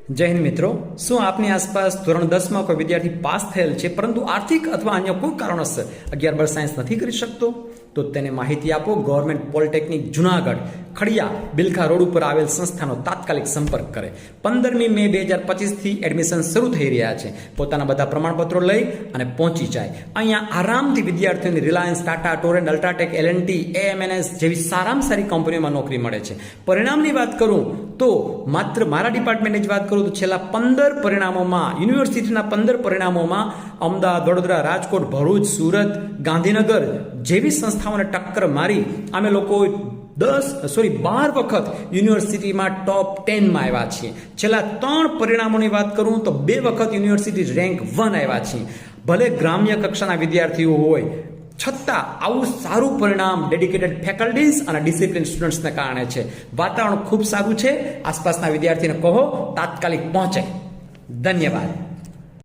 જય હિન્દ મિત્રો, શું આપની આસપાસ ધોરણ 10માં કોઈ વિદ્યાર્થી પાસ થયેલ છે પરંતુ આર્થિક અથવા અન્ય કોઈ કારણોસર 11 સાયન્સ નથી કરી શકતો? તો તેને માહિતી આપો. Government polytechnic Junagadh Khadiya Bilkha road ઉપર આવેલ સંસ્થાનો તાત્કાલિક સંપર્ક કરે. 15મી મે 2025 થી એડમિશન શરૂ થઈ રહ્યા છે. પોતાના બધા પ્રમાણપત્રો લઈ અને પહોંચી જાય. અહીંયા આરામથી વિદ્યાર્થીઓને Reliance, Tata, Torrent, UltraTech, L&T, AMNS જેવી સારામાં સારી કંપનીઓમાં નોકરી મળે છે. પરિણામની વાત કરું તો માત્ર મારા ડિપાર્ટમેન્ટની જ વાત કરું તો છેલ્લા 15 પરિણામોમાં, યુનિવર્સિટીના 15 પરિણામોમાં અમદાવાદ, વડોદરા, રાજકોટ, ભરૂચ, સુરત, ગાંધીનગર જેવી સંસ્થાઓને ટક્કર મારી અમે લોકો 12 વખત યુનિવર્સિટીમાં ટોપ 10માં આવ્યા છીએ. છેલ્લા 3 પરિણામોની વાત કરું તો 2 વખત યુનિવર્સિટી રેન્ક 1 આવ્યા છીએ. ભલે ગ્રામ્ય કક્ષાના વિદ્યાર્થીઓ હોય છતાં આવું સારું પરિણામ ડેડિકેટેડ ફેકલ્ટીઝ અને ડિસિપ્લિન સ્ટુડન્ટ્સને કારણે છે. વાતાવરણ ખૂબ સારું છે. આસપાસના વિદ્યાર્થીને કહો તાત્કાલિક પહોંચે. ધન્યવાદ.